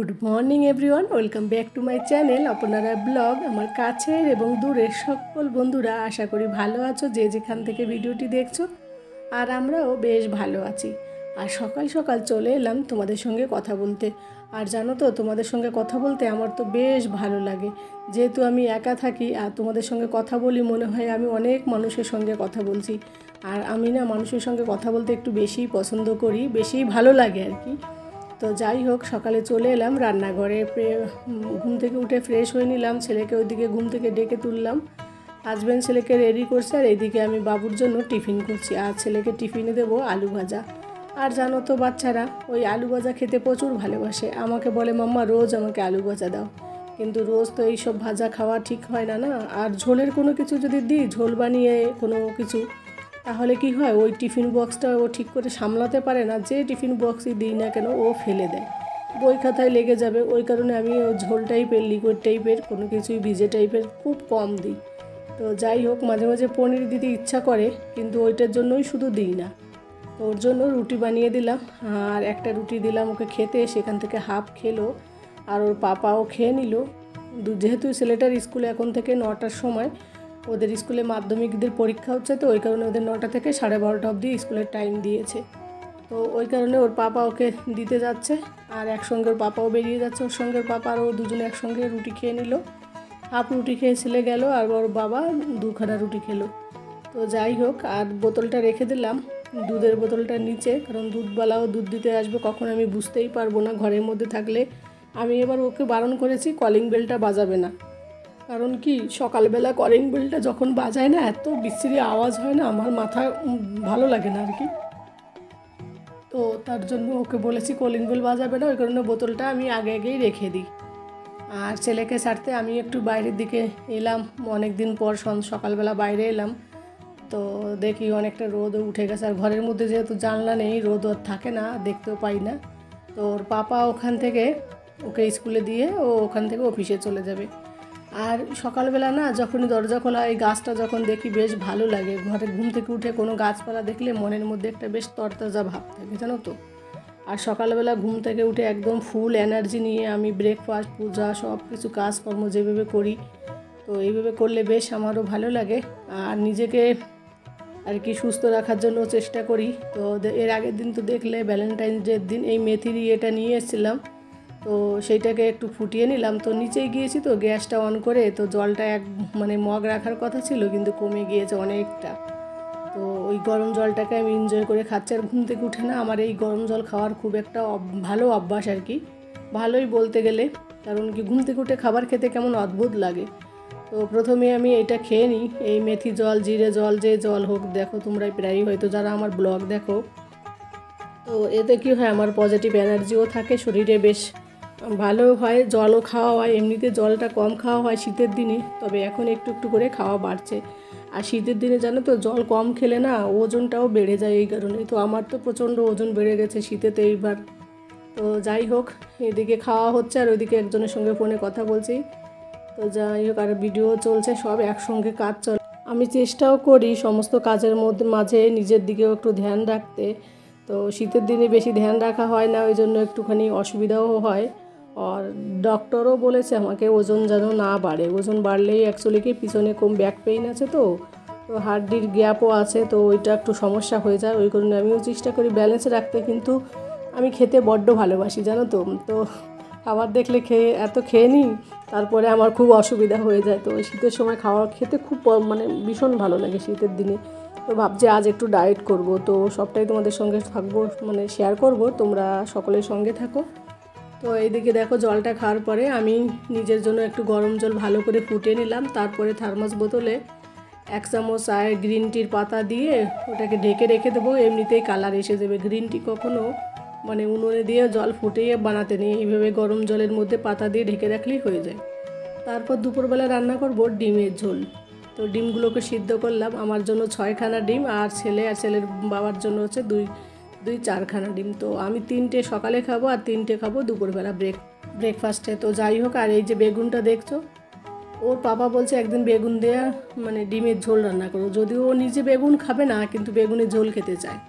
Good morning everyone, welcome back to my channel অপনারা blog. আমার কাছের এবং দূরের সকল বন্ধুরা আশা করি ভালো আছো, যে যেখান থেকে ভিডিওটি দেখছো। আর আমরাও বেশ ভালো আছি। আর সকাল সকাল চলে এলাম তোমাদের সঙ্গে কথা বলতে। আর জানো তো, তোমাদের সঙ্গে কথা বলতে আমার তো বেশ ভালো লাগে। যেহেতু আমি একা থাকি আর তোমাদের সঙ্গে কথা বলি, মনে হয় আমি অনেক মানুষের সঙ্গে কথা বলছি। আর আমি না মানুষের সঙ্গে কথা বলতে একটু বেশিই পছন্দ করি, বেশিই ভালো লাগে আর কি। তো যাই হোক, সকালে চলে এলাম রান্নাঘরে, ঘুম থেকে উঠে ফ্রেশ হয়ে নিলাম, ছেলেকে ওইদিকে ঘুম থেকে ডেকে তুললাম। হাজব্যান্ড ছেলেকে রেডি করছে, আর এইদিকে আমি বাবুর জন্য টিফিন করছি। আর ছেলেকে টিফিনে দেবো আলু ভাজা। আর জানো তো, বাচ্চারা ওই আলু ভাজা খেতে প্রচুর ভালোবাসে। আমাকে বলে, মাম্মা রোজ আমাকে আলু ভাজা দাও। কিন্তু রোজ তো এইসব ভাজা খাওয়া ঠিক হয় না না। আর ঝোলের কোনো কিছু যদি দিই, ঝোল বানিয়ে কোনো কিছু, তাহলে কি হয়, ওই টিফিন বক্সটা ও ঠিক করে সামলাতে পারে না। যে টিফিন বক্সই দিই না কেন ও ফেলে দেয়, বই খাতায় লেগে যাবে। ওই কারণে আমি ও ঝোল টাইপের, লিকুইড টাইপের কোনো কিছুই, ভিজে টাইপের খুব কম দিই। তো যাই হোক, মাঝে মাঝে পনির দিতে ইচ্ছা করে, কিন্তু ওইটার জন্যই শুধু দিই না। তো ওর জন্য রুটি বানিয়ে দিলাম, আর একটা রুটি দিলাম ওকে খেতে, সেখান থেকে হাফ খেলো। আর ওর পাপাও খেয়ে নিল। যেহেতু ছেলেটার স্কুলে এখন থেকে 9টার সময়, ওদের স্কুলে মাধ্যমিকদের পরীক্ষা হচ্ছে, তো ওই কারণে ওদের 9টা থেকে 12:30 অবধি স্কুলের টাইম দিয়েছে। তো ওই কারণে ওর পাপা ওকে দিতে যাচ্ছে, আর একসঙ্গে ওর পাপাও বেরিয়ে যাচ্ছে। ওর সঙ্গে ওর পাপা আর ও দুজনে একসঙ্গে রুটি খেয়ে নিল। হাফ রুটি খেয়ে ছেলে গেল, আর ওর বাবা 2খানা রুটি খেলো। তো যাই হোক, আর বোতলটা রেখে দিলাম, দুধের বোতলটা নিচে, কারণ দুধওয়ালাও দুধ দিতে আসবে, কখন আমি বুঝতেই পারবো না ঘরের মধ্যে থাকলে। আমি এবার ওকে বারণ করেছি কলিং বেলটা বাজাবে না। কারণ কি, সকালবেলা কলিং বেলটা যখন বাজায় না, এত বিশ্রী আওয়াজ হয় না, আমার মাথা ভালো লাগে না আর কি। তো তার জন্য ওকে বলেছি কলিং বেল বাজাবে না, ওই কারণে বোতলটা আমি আগেই রেখে দিই। আর ছেলেকে ছাড়তে আমি একটু বাইরের দিকে এলাম, অনেক দিন পর সকালবেলা বাইরে এলাম। তো দেখি অনেকটা রোদও উঠে গেছে, আর ঘরের মধ্যে যেহেতু জানলা নেই, রোদ আর থাকে না, দেখতেও পাই না। তো ওর পাপা ওখান থেকে ওকে স্কুলে দিয়ে ও ওখান থেকে অফিসে চলে যাবে। আর সকালবেলা না, যখনই দরজা খোলা, এই গাছটা যখন দেখি বেশ ভালো লাগে। ঘরে ঘুম থেকে উঠে কোনো গাছপালা দেখলে মনের মধ্যে একটা বেশ তরতাজা ভাব থাকে, জানো তো। আর সকালবেলা ঘুম থেকে উঠে একদম ফুল এনার্জি নিয়ে আমি ব্রেকফাস্ট, পূজা, সব কিছু কাজকর্ম যেভাবে করি, তো এইভাবে করলে বেশ আমারও ভালো লাগে। আর নিজেকে আর কি সুস্থ রাখার জন্য চেষ্টা করি। তো এর আগের দিন তো দেখলে, ভ্যালেন্টাইন্স ডের দিন এই মেথির এটা নিয়ে এসেছিলাম, তো সেইটাকে একটু ফুটিয়ে নিলাম। তো নিচেই গিয়েছি, তো গ্যাসটা অন করে, তো জলটা মগ রাখার কথা ছিল, কিন্তু কমে গিয়েছে অনেকটা। তো ওই গরম জলটাকে আমি এনজয় করে খাচ্ছি। আর ঘুম থেকে উঠে না, আমার এই গরম জল খাওয়ার খুব একটা ভালো অভ্যাস আর কি, ভালোই বলতে গেলে। কারণ কি, ঘুম থেকে উঠে খাবার খেতে কেমন অদ্ভুত লাগে। তো প্রথমে আমি এটা খেয়ে নিই, এই মেথি জল, জিরে জল, যে জল হোক, দেখো তোমরা প্রায়ই হয়তো যারা আমার ব্লগ দেখো। তো এতে কী হয়, আমার পজিটিভ এনার্জিও থাকে, শরীরে বেশ ভালো হয়, জলও খাওয়া হয়। এমনিতে জলটা কম খাওয়া হয় শীতের দিনে, তবে এখন একটু একটু করে খাওয়া বাড়ছে। আর শীতের দিনে জানো তো, জল কম খেলে না ওজনটাও বেড়ে যায়, এই কারণে। তো আমার তো প্রচণ্ড ওজন বেড়ে গেছে শীতেতে এইবার। তো যাই হোক, এদিকে খাওয়া হচ্ছে, আর ওইদিকে একজনের সঙ্গে ফোনে কথা বলছি। তো যাই হোক, আর ভিডিও চলছে, সব একসঙ্গে কাজ চলে। আমি চেষ্টাও করি সমস্ত কাজের মাঝে নিজের দিকেও একটু ধ্যান রাখতে। তো শীতের দিনে বেশি ধ্যান রাখা হয় না, ওই জন্য একটুখানি অসুবিধাও হয়। আর ডক্টরও বলেছে আমাকে ওজন যেন না বাড়ে। ওজন বাড়লেই অ্যাকচুয়ালি কি, পিছনে কম ব্যাক পেইন আছে, তো হাড্ডির গ্যাপও আছে, তো ওইটা একটু সমস্যা হয়ে যায়। ওই কারণে আমিও চেষ্টা করি ব্যালেন্স রাখতে। কিন্তু আমি খেতে বড্ড ভালোবাসি, জানো তো। তো খাবার দেখলে খেয়ে নিই, তারপরে আমার খুব অসুবিধা হয়ে যায়। তো শীতের সময় খাবার খেতে খুব ভীষণ ভালো লাগে শীতের দিনে। তো ভাবছি আজ একটু ডায়েট করব, তো সবটাই তোমাদের সঙ্গে থাকবো, শেয়ার করব, তোমরা সকলের সঙ্গে থাকো। তো এইদিকে দেখো, জলটা খাওয়ার পরে আমি নিজের জন্য একটু গরম জল ভালো করে ফুটিয়ে নিলাম। তারপরে থার্মাস বোতলে 1 চামচ চায়ের গ্রিন টির পাতা দিয়ে ওটাকে ঢেকে রেখে দেবো, এমনিতেই কালার এসে যাবে। গ্রিন টি কখনো উনুনে দিয়ে জল ফুটিয়ে বানাতে নেই, এইভাবে গরম জলের মধ্যে পাতা দিয়ে ঢেকে রাখলেই হয়ে যায়। তারপর দুপুরবেলা রান্না করব ডিমের ঝোল। তো ডিমগুলোকে সিদ্ধ করলাম, আমার জন্য 6খানা ডিম, আর ছেলের বাবার জন্য হচ্ছে 4খানা ডিম। তো আমি 3টে সকালে খাবো, আর 3টে খাবো দুপুরবেলা ব্রেকফাস্টে। তো যাই হোক, আর এই যে বেগুনটা দেখছো, ওর পাপা বলছে একদিন বেগুন দেয়া ডিমের ঝোল রান্না করো। যদিও ও নিজে বেগুন খাবে না, কিন্তু বেগুনের ঝোল খেতে চায়।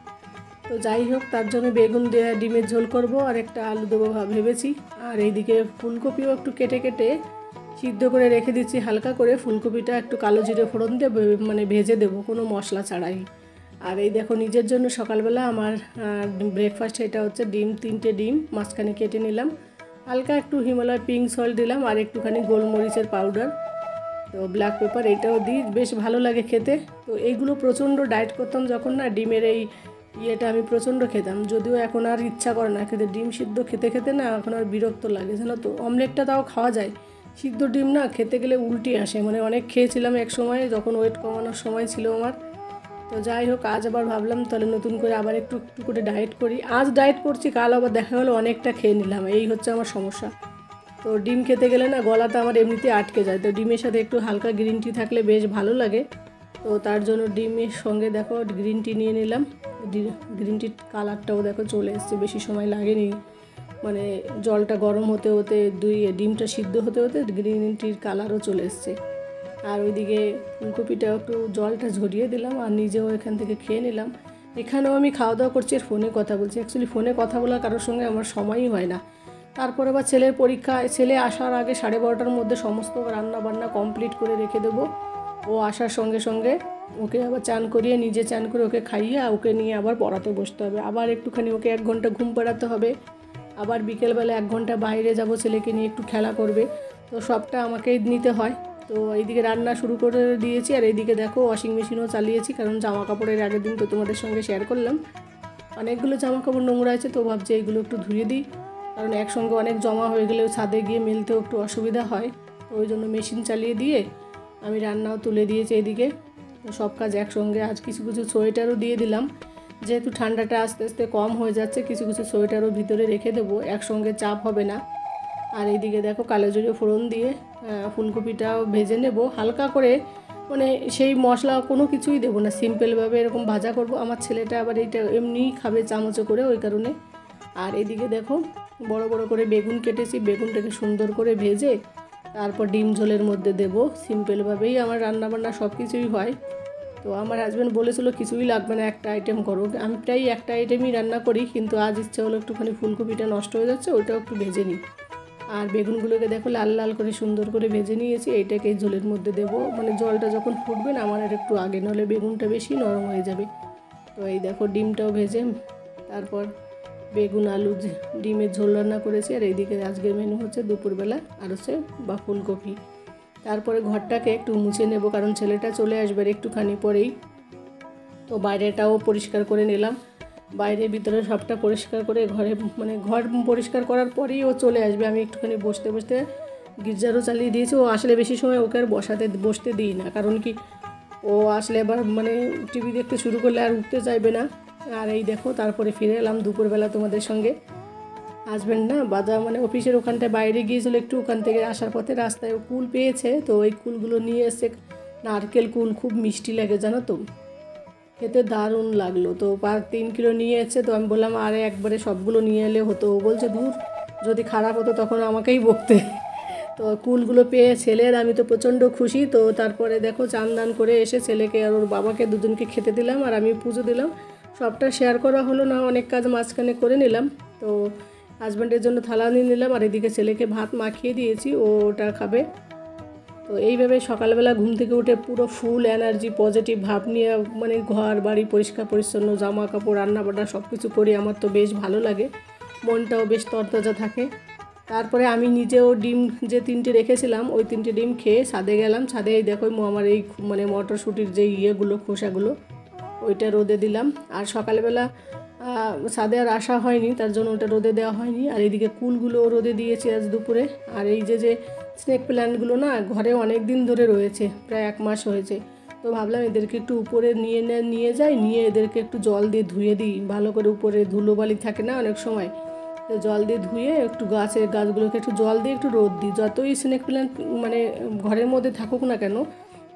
তো যাই হোক, তার জন্য বেগুন দেয়া ডিমের ঝোল করব, আর একটা আলু দেবো ভেবেছি। আর এইদিকে ফুলকপিও একটু কেটে কেটে সিদ্ধ করে রেখে দিচ্ছি হালকা করে। ফুলকপিটা একটু কালো জিরে ফোড়ন দিয়ে মানে ভেজে দেবো কোনো মশলা ছাড়াই। আর এই দেখো নিজের জন্য সকালবেলা আমার ব্রেকফাস্ট এটা হচ্ছে ডিম, 3টে ডিম মাঝখানে কেটে নিলাম, হালকা একটু হিমালয় পিঙ্ক সল্ট দিলাম আর একটুখানি গোলমরিচের পাউডার, তো ব্ল্যাক পেপার এটাও দিই, বেশ ভালো লাগে খেতে। তো এইগুলো প্রচণ্ড ডায়েট করতাম যখন না, ডিমের এই ইয়েটা আমি প্রচণ্ড খেতাম, যদিও এখন আর ইচ্ছা করে না খেতে। ডিম সিদ্ধ খেতে খেতে না এখন আর বিরক্ত লাগে জানো তো। অমলেটটা তাও খাওয়া যায়, সিদ্ধ ডিম না খেতে গেলে উল্টি আসে, মানে অনেক খেয়েছিলাম এক সময় যখন ওয়েট কমানোর সময় ছিল আমার। তো যাই হোক, আজ আবার ভাবলাম তাহলে নতুন করে আবার একটু একটু করে ডায়েট করি। আজ ডায়েট করছি, কাল আবার দেখা গেলো অনেকটা খেয়ে নিলাম, এই হচ্ছে আমার সমস্যা। তো ডিম খেতে গেলে না গলাটা আমার এমনিতে আটকে যায়, তো ডিমের সাথে একটু হালকা গ্রিন টি থাকলে বেশ ভালো লাগে। তো তার জন্য ডিমের সঙ্গে দেখো গ্রিন টি নিয়ে নিলাম। গ্রিন টির কালারটাও দেখো চলে এসছে, বেশি সময় লাগেনি, মানে জলটা গরম হতে হতে ডিমটা সিদ্ধ হতে হতে গ্রিন টির কালারও চলে এসছে। আর ওইদিকে ফুলকপিটাও একটু জলটা ঝরিয়ে দিলাম আর নিজেও এখান থেকে খেয়ে নিলাম। এখানেও আমি খাওয়া দাওয়া করছি আর ফোনে কথা বলছি। অ্যাকচুয়ালি ফোনে কথা বলার কারোর সঙ্গে আমার সময়ই হয় না। তারপরে আবার ছেলের পরীক্ষা, ছেলে আসার আগে 12:30টার মধ্যে সমস্ত রান্না বান্না কমপ্লিট করে রেখে দেবো। ও আসার সঙ্গে সঙ্গে ওকে আবার চান করিয়ে, নিজে চান করে ওকে খাইয়ে ওকে নিয়ে আবার পড়াতে বসতে হবে। আবার একটুখানি ওকে 1 ঘন্টা ঘুম পাড়াতে হবে। আবার বিকেলবেলা 1 ঘন্টা বাইরে যাব, ছেলেকে নিয়ে একটু খেলা করবে, তো সবটা আমাকেই নিতে হয়। তো এইদিকে রান্না শুরু করে দিয়েছি আর এইদিকে দেখো ওয়াশিং মেশিনও চালিয়েছি, কারণ জামা কাপড়ের আগের দিন তো তোমাদের সঙ্গে শেয়ার করলাম অনেকগুলো জামা কাপড় নোংরা আছে, তো ভাবছি এইগুলো একটু ধুয়ে দিই, কারণ একসঙ্গে অনেক জমা হয়ে গেলেও ছাদে গিয়ে মেলতেও একটু অসুবিধা হয়। তো ওই জন্য মেশিন চালিয়ে দিয়ে আমি রান্নাও তুলে দিয়েছি। এদিকে সব কাজ একসঙ্গে, আজ কিছু কিছু সোয়েটারও দিয়ে দিলাম, যেহেতু ঠান্ডাটা আস্তে আস্তে কম হয়ে যাচ্ছে, কিছু কিছু সোয়েটারও ভিতরে রেখে দেবো, একসঙ্গে চাপ হবে না। আর এইদিকে দেখো কালো জিরে ফোড়ন দিয়ে ফুলকপিটাও ভেজে নেব হালকা করে, মানে সেই মশলা কোনো কিছুই দেবো না, সিম্পলভাবে এরকম ভাজা করব। আমার ছেলেটা আবার এইটা এমনিই খাবে চামচে করে, ওই কারণে। আর এদিকে দেখো বড় বড় করে বেগুন কেটেছি, বেগুনটাকে সুন্দর করে ভেজে তারপর ডিম ঝোলের মধ্যে দেব। সিম্পলভাবেই আমার রান্নাবান্না সব কিছুই হয়। তো আমার হাজব্যান্ড বলেছিল কিছুই লাগবে না, একটা আইটেম করো। আমি প্রায় একটা আইটেমই রান্না করি, কিন্তু আজ ইচ্ছে হলো একটুখানি ফুলকপিটা নষ্ট হয়ে যাচ্ছে, ওইটাও একটু ভেজে নিই। আর বেগুনগুলোকে দেখো লাল লাল করে সুন্দর করে ভেজে নিয়েছি, এইটাকে ঝোলের মধ্যে দেবো, মানে জলটা যখন ফুটবে না আমার আর একটু আগে, নাহলে বেগুনটা বেশি নরম হয়ে যাবে। তো এই দেখো ডিমটাও ভেজে তারপর বেগুন আলু ডিমের ঝোল রান্না করেছি। আর এইদিকে আজকের মেনু হচ্ছে দুপুরবেলা আর হচ্ছে ফুলকপি। তারপরে ঘরটাকে একটু মুছে নেব, কারণ ছেলেটা চলে আসবে একটুখানি পরেই। তো বাইরেটাও পরিষ্কার করে নিলাম, বাইরে ভিতরে সবটা পরিষ্কার করে ঘরে, মানে ঘর পরিষ্কার করার পরেই ও চলে আসবে। আমি একটুখানি বসতে বসতে গির্জারও চালিয়ে দিয়েছি। ও আসলে বেশি সময় ওকে আর বসতে দিই না, কারণ কি ও আসলে এবার মানে টিভি দেখতে শুরু করলে আর উঠতে চাইবে না। আর এই দেখো তারপরে ফিরে এলাম দুপুরবেলা তোমাদের সঙ্গে। হাজব্যান্ড না মানে অফিসের ওখানটায় বাইরে গিয়েছিলো একটু, ওখান থেকে আসার পথে রাস্তায় ও কুল পেয়েছে, তো ওই কুলগুলো নিয়ে এসে, নারকেল কুল খুব মিষ্টি লাগে জানো তো, খেতে দারুণ লাগলো। তো 3 কিলো নিয়ে এসেছে, তো আমি বললাম আরে একবারে সবগুলো নিয়ে এলে হতো। ও বলছে দূর, যদি খারাপ হতো তখন আমাকেই বকতে। তো কুলগুলো পেয়ে ছেলের আমি তো প্রচণ্ড খুশি। তো তারপরে দেখো চান দান করে এসে ছেলেকে আর ওর বাবাকে দুজনকে খেতে দিলাম, আর আমি পুজো দিলাম। সবটা শেয়ার করা হলো না, অনেক কাজ মাঝখানে করে নিলাম। তো হাজব্যান্ডের জন্য থালা নিয়ে নিলাম, আর এদিকে ছেলেকে ভাত মাখিয়ে দিয়েছি, ও ওটা খাবে। তো এইভাবে সকালবেলা ঘুম থেকে উঠে পুরো ফুল এনার্জি পজিটিভ ভাব নিয়ে, মানে ঘর বাড়ি পরিষ্কার পরিচ্ছন্ন, জামা কাপড় রান্নাবান্না সব কিছু করি, আমার তো বেশ ভালো লাগে, মনটাও বেশ তরতাজা থাকে। তারপরে আমি নিজেও ডিম যে 3টে রেখেছিলাম, ওই 3টে ডিম খেয়ে ছাদে গেলাম। ছাদে এই দেখো আমার এই মানে মটরশুঁটির যে ইয়েগুলো খোসাগুলো, ওইটা রোদে দিলাম। আর সকালবেলা ছাদে আর আসা হয়নি, তার জন্য ওটা রোদে দেওয়া হয়নি। আর এইদিকে কুলগুলো রোদে দিয়েছি আজ দুপুরে। আর এই যে স্নেক প্ল্যান্টগুলো না ঘরে অনেক দিন ধরে রয়েছে, প্রায় 1 মাস হয়েছে। তো ভাবলাম এদেরকে একটু উপরে নিয়ে যাই, নিয়ে এদেরকে একটু জল দিয়ে ধুয়ে দিই ভালো করে। উপরে ধুলোবালি থাকে না অনেক সময়, তো জল দিয়ে ধুয়ে একটু গাছগুলোকে একটু জল দিয়ে একটু রোদ দিই। যতই স্নেক প্ল্যান্ট মানে ঘরের মধ্যে থাকুক না কেন,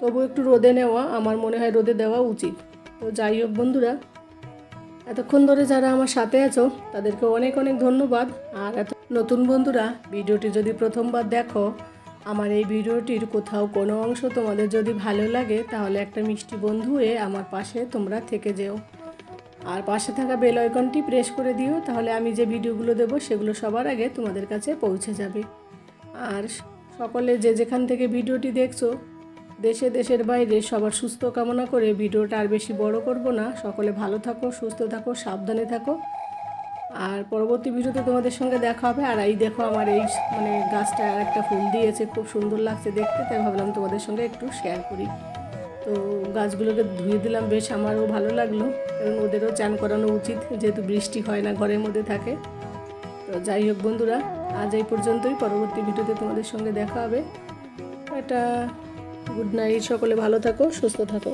তবু একটু রোদে নেওয়া আমার মনে হয় রোদে দেওয়া উচিত। তো যাই হোক বন্ধুরা, এতক্ষণ ধরে যারা আমার সাথে আছো তাদেরকে অনেক অনেক ধন্যবাদ। আর নতুন বন্ধুরা, ভিডিওটি যদি প্রথমবার দেখো, আমার এই ভিডিওটির কোথাও কোনো অংশ তোমাদের যদি ভালো লাগে, তাহলে একটা মিষ্টি বন্ধু হয়ে আমার পাশে তোমরা থেকে যেও। আর পাশে থাকা বেল আইকনটি প্রেস করে দিও, তাহলে আমি যে ভিডিওগুলো দেবো সেগুলো সবার আগে তোমাদের কাছে পৌঁছে যাবে। আর সকলে যে যেখান থেকে ভিডিওটি দেখছো, দেশে দেশের বাইরে সবার সুস্থ কামনা করে ভিডিওটা আর বেশি বড় করব না। সকলে ভালো থাকো, সুস্থ থাকো, সাবধানে থাকো। আর পরবর্তী ভিডিওতে তোমাদের সঙ্গে দেখা হবে। আর এই দেখো আমার এই গাছটা আর একটা ফুল দিয়েছে, খুব সুন্দর লাগছে দেখতে, তাই ভাবলাম তোমাদের সঙ্গে একটু শেয়ার করি। তো গাছগুলোকে ধুয়ে দিলাম, বেশ আমারও ভালো লাগলো, কারণ ওদেরও চান করানো উচিত, যেহেতু বৃষ্টি হয় না, ঘরের মধ্যে থাকে। তো যাই হোক বন্ধুরা, আজ এই পর্যন্তই। পরবর্তী ভিডিওতে তোমাদের সঙ্গে দেখা হবে। এটা গুড নাইট, সকলে ভালো থাকো, সুস্থ থাকো।